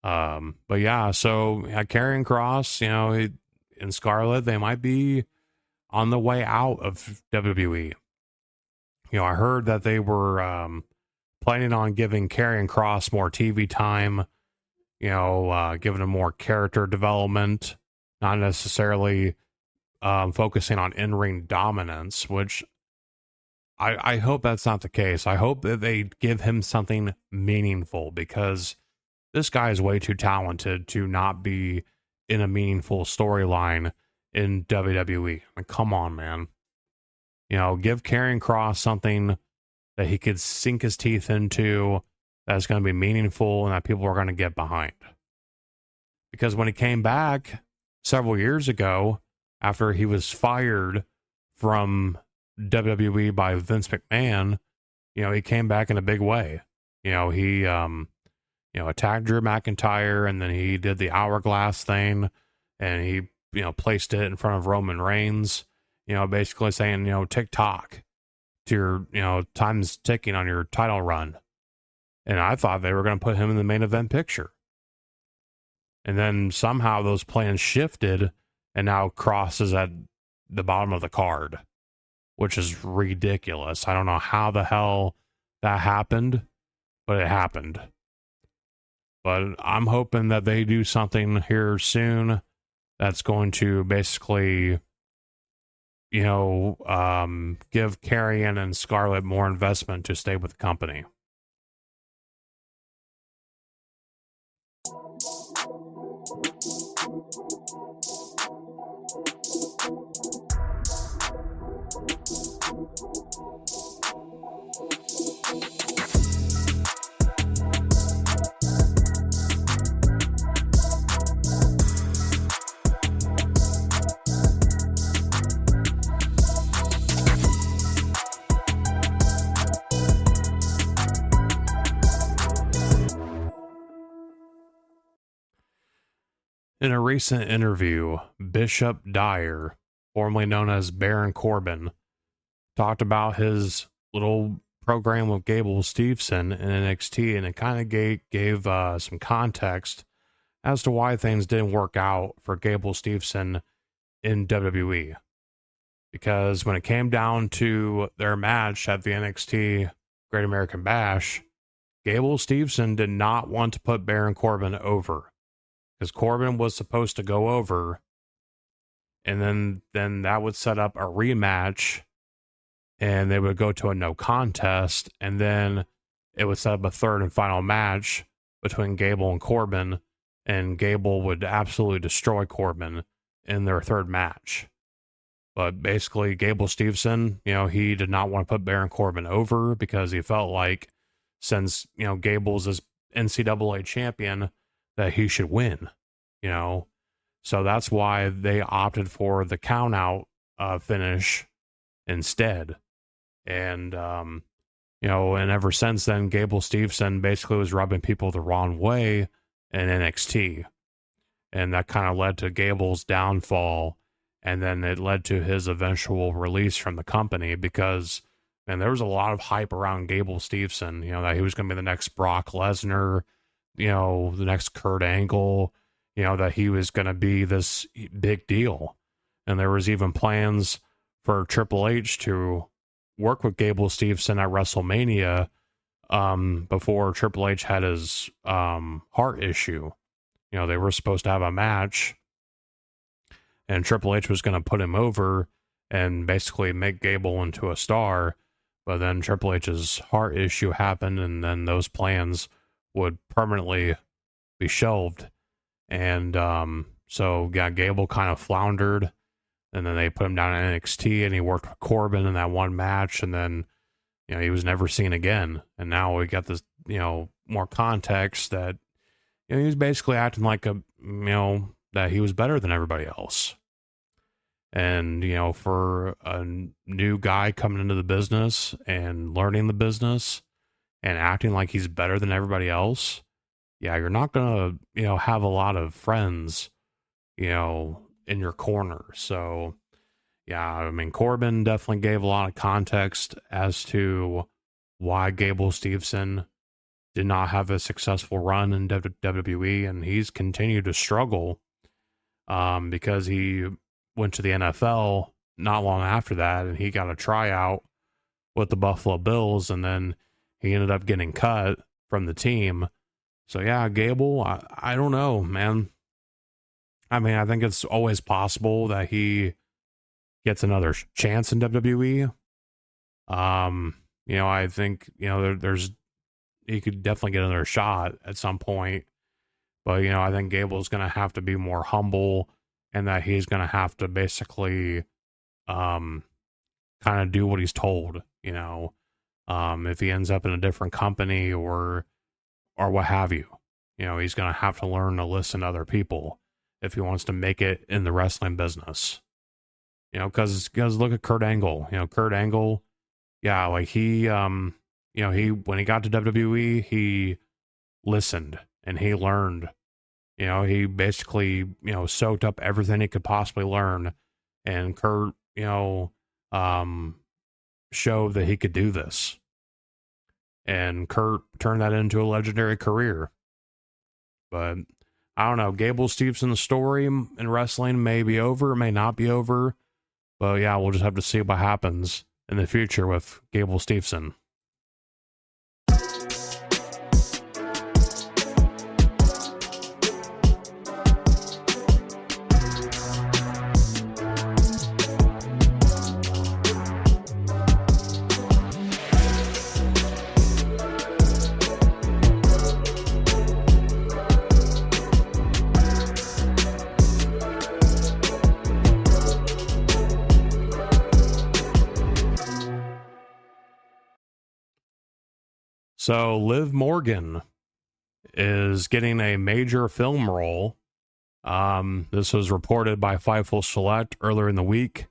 But yeah, so Karrion Kross, you know, and Scarlett, they might be on the way out of WWE. You know, I heard that they were planning on giving Karrion Kross more TV time, you know, giving him more character development, not necessarily focusing on in-ring dominance, which I hope that's not the case. I hope that they give him something meaningful, because this guy is way too talented to not be in a meaningful storyline in WWE. I mean, come on, man. You know, give Karrion Kross something that he could sink his teeth into, that's going to be meaningful and that people are going to get behind. Because when he came back several years ago, after he was fired from WWE by Vince McMahon, you know, he came back in a big way. You know, he, you know, attacked Drew McIntyre, and then he did the hourglass thing, and he, you know, placed it in front of Roman Reigns, you know, basically saying, you know, tick-tock to your, you know, time's ticking on your title run. And I thought they were going to put him in the main event picture. And then somehow those plans shifted, and now Kross is at the bottom of the card, which is ridiculous. I don't know how the hell that happened, but it happened. But I'm hoping that they do something here soon that's going to basically, you know, give Karrion and Scarlett more investment to stay with the company. In a recent interview, Bishop Dyer, formerly known as Baron Corbin, talked about his little program with Gable Steveson in NXT, and it kind of gave some context as to why things didn't work out for Gable Steveson in WWE. Because when it came down to their match at the NXT Great American Bash, Gable Steveson did not want to put Baron Corbin over. Because Corbin was supposed to go over, and then that would set up a rematch, and they would go to a no contest, and then it would set up a third and final match between Gable and Corbin, and Gable would absolutely destroy Corbin in their third match. But basically, Gable Steveson, you know, he did not want to put Baron Corbin over, because he felt like, since, you know, Gable's his NCAA champion, that he should win, you know. So that's why they opted for the count out finish instead. And, you know, and ever since then, Gable Steveson basically was rubbing people the wrong way in NXT. And that kind of led to Gable's downfall. And then it led to his eventual release from the company, because, man, there was a lot of hype around Gable Steveson, you know, that he was going to be the next Brock Lesnar, you know, the next Kurt Angle, you know, that he was going to be this big deal. And there was even plans for Triple H to work with Gable Steveson at WrestleMania before Triple H had his heart issue. You know, they were supposed to have a match, and Triple H was going to put him over, and basically make Gable into a star. But then Triple H's heart issue happened, and then those plans would permanently be shelved. And so yeah, Gable kind of floundered, and then they put him down in NXT, and he worked with Corbin in that one match, and then he was never seen again. And now we got this more context that he was basically acting like that he was better than everybody else. And for a new guy coming into the business and learning the business and acting like he's better than everybody else, yeah, you're not gonna have a lot of friends in your corner. So yeah, I mean, Corbin definitely gave a lot of context as to why Gable Steveson did not have a successful run in WWE, and he's continued to struggle because he went to the NFL not long after that, and he got a tryout with the Buffalo Bills, and then he ended up getting cut from the team. So yeah, Gable, I don't know, man. I mean, I think it's always possible that he gets another chance in WWE. I think, there's he could definitely get another shot at some point. But, I think Gable's going to have to be more humble, and that he's going to have to basically kind of do what he's told, if he ends up in a different company or what have you. He's going to have to learn to listen to other people if he wants to make it in the wrestling business. Because look at Kurt Angle. Kurt Angle, yeah, like he when he got to WWE, he listened and he learned. He basically, soaked up everything he could possibly learn. And Kurt, showed that he could do this. And Kurt turned that into a legendary career. But I don't know, Gable Stevenson's story in wrestling may be over, may not be over. But yeah, we'll just have to see what happens in the future with Gable Steveson. So Liv Morgan is getting a major film role. This was reported by Fightful Select earlier in the week.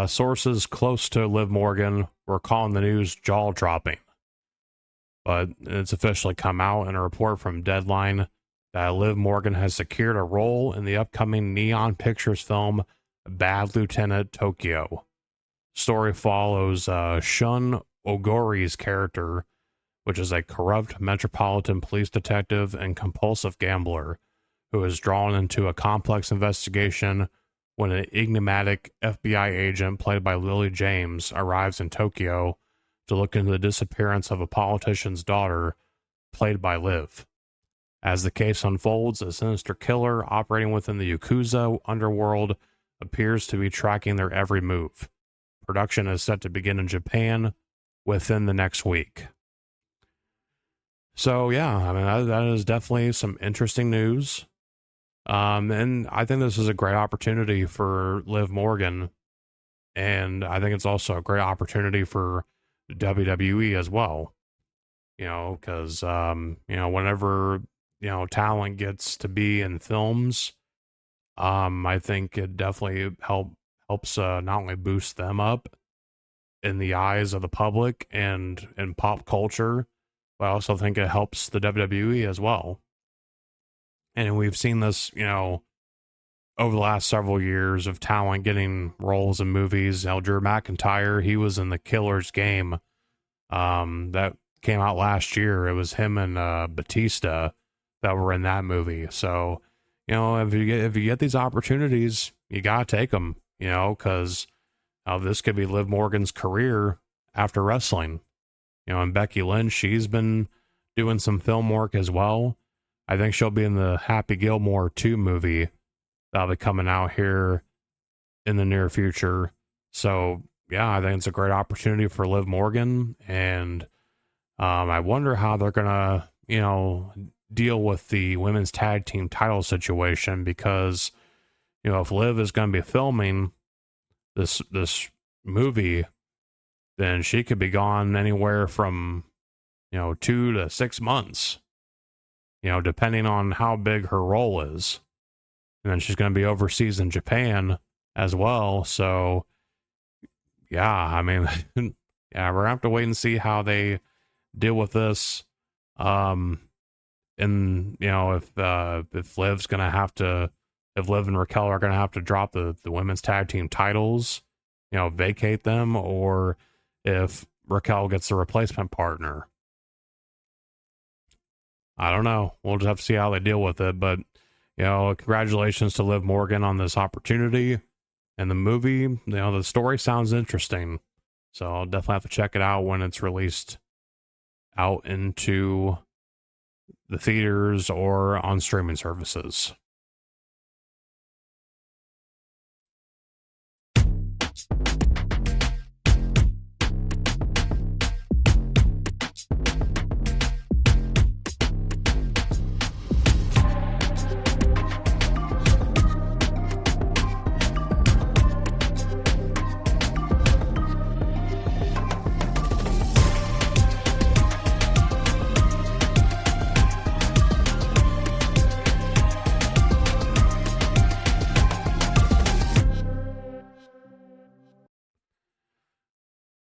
Sources close to Liv Morgan were calling the news jaw-dropping. But it's officially come out in a report from Deadline that Liv Morgan has secured a role in the upcoming Neon Pictures film Bad Lieutenant Tokyo. Story follows Shun Ogori's character, which is a corrupt metropolitan police detective and compulsive gambler who is drawn into a complex investigation when an enigmatic FBI agent played by Lily James arrives in Tokyo to look into the disappearance of a politician's daughter played by Liv. As the case unfolds, a sinister killer operating within the Yakuza underworld appears to be tracking their every move. Production is set to begin in Japan within the next week. So yeah, I mean, that is definitely some interesting news. And I think this is a great opportunity for Liv Morgan. And I think it's also a great opportunity for WWE as well. Because, whenever, talent gets to be in films, I think it definitely helps not only boost them up in the eyes of the public and in pop culture, but I also think it helps the WWE as well. And we've seen this, over the last several years of talent getting roles in movies. Drew McIntyre, he was in The Killer's Game. That came out last year. It was him and Batista that were in that movie. So, if you get these opportunities, you gotta take them. Because this could be Liv Morgan's career after wrestling. And Becky Lynch, she's been doing some film work as well. I think she'll be in the Happy Gilmore 2 movie that'll be coming out here in the near future. So yeah, I think it's a great opportunity for Liv Morgan, and I wonder how they're gonna, deal with the women's tag team title situation, because if Liv is going to be filming this movie, then she could be gone anywhere from 2 to 6 months, depending on how big her role is. And then she's going to be overseas in Japan as well. So yeah, I mean, yeah, we're gonna have to wait and see how they deal with this. And if Liv's gonna have to, if Liv and Raquel are gonna have to drop the women's tag team titles, vacate them, or if Raquel gets a replacement partner. I don't know. We'll just have to see how they deal with it. But congratulations to Liv Morgan on this opportunity. And the movie, the story sounds interesting. So I'll definitely have to check it out when it's released out into the theaters or on streaming services.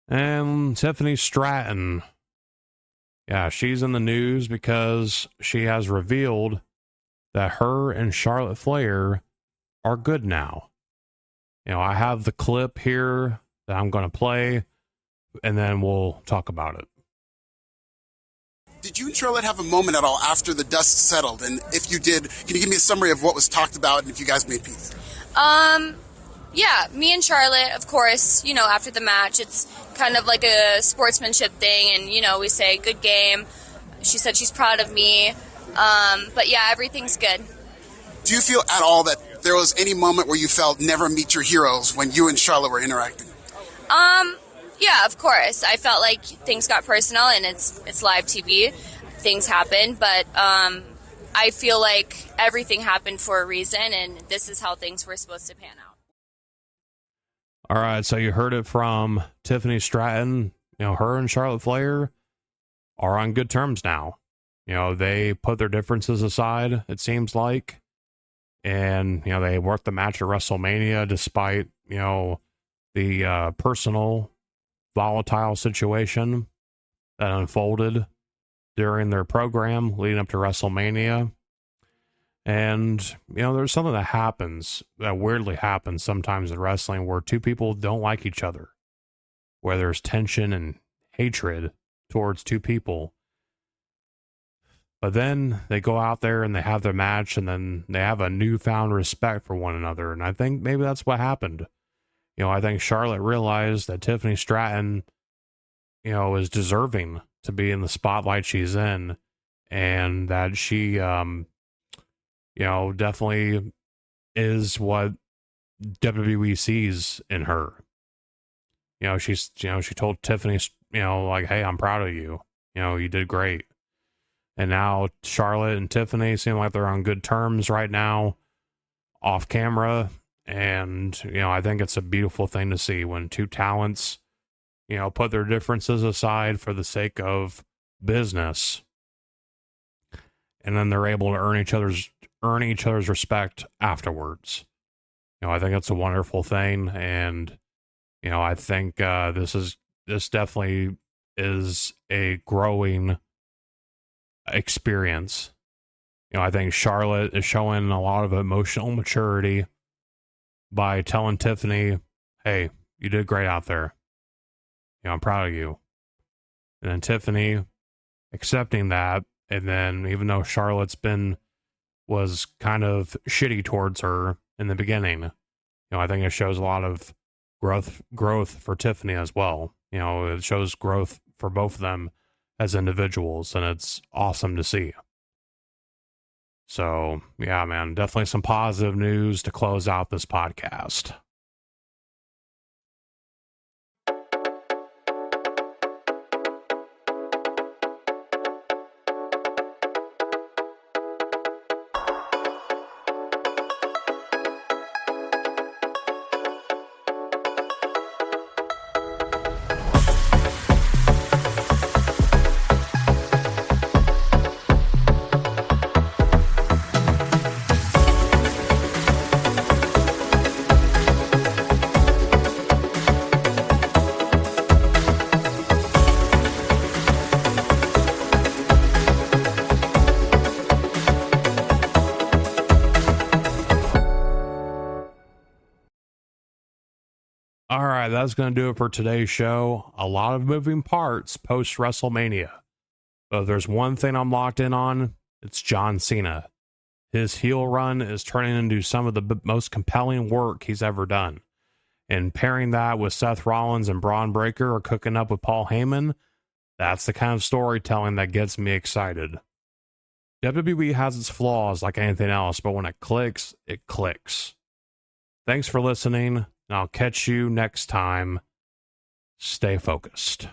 And Tiffany Stratton. Yeah, she's in the news because she has revealed that her and Charlotte Flair are good now. I have the clip here that I'm going to play, and then we'll talk about it. Did you and Charlotte have a moment at all after the dust settled? And if you did, can you give me a summary of what was talked about and if you guys made peace? Yeah, me and Charlotte, of course, after the match, it's kind of like a sportsmanship thing, and, we say, good game. She said she's proud of me. But yeah, everything's good. Do you feel at all that there was any moment where you felt never meet your heroes when you and Charlotte were interacting? Yeah, of course. I felt like things got personal, and it's live TV. Things happen, but I feel like everything happened for a reason, and this is how things were supposed to pan out. All right, so you heard it from Tiffany Stratton. Her and Charlotte Flair are on good terms now. They put their differences aside, it seems like. And, they worked the match at WrestleMania despite, the personal volatile situation that unfolded during their program leading up to WrestleMania. And, there's something that weirdly happens sometimes in wrestling where two people don't like each other, where there's tension and hatred towards two people. But then they go out there and they have their match, and then they have a newfound respect for one another. And I think maybe that's what happened. I think Charlotte realized that Tiffany Stratton, is deserving to be in the spotlight she's in, and that she, definitely is what WWE sees in her. She told Tiffany, like, hey, I'm proud of you. You did great. And now Charlotte and Tiffany seem like they're on good terms right now, off camera. And, I think it's a beautiful thing to see when two talents, put their differences aside for the sake of business. And then they're able to earn each other's respect afterwards. I think it's a wonderful thing. And, I think this definitely is a growing experience. I think Charlotte is showing a lot of emotional maturity by telling Tiffany, hey, you did great out there. I'm proud of you. And then Tiffany accepting that. And then even though Charlotte's was kind of shitty towards her in the beginning, I think it shows a lot of growth for Tiffany as well. It shows growth for both of them as individuals, and it's awesome to see. So, yeah, man, definitely some positive news to close out this podcast. All right, that's going to do it for today's show. A lot of moving parts post WrestleMania. But if there's one thing I'm locked in on, it's John Cena. His heel run is turning into some of the most compelling work he's ever done. And pairing that with Seth Rollins and Braun Breaker or cooking up with Paul Heyman, that's the kind of storytelling that gets me excited. WWE has its flaws like anything else, but when it clicks, it clicks. Thanks for listening, and I'll catch you next time. Stay focused.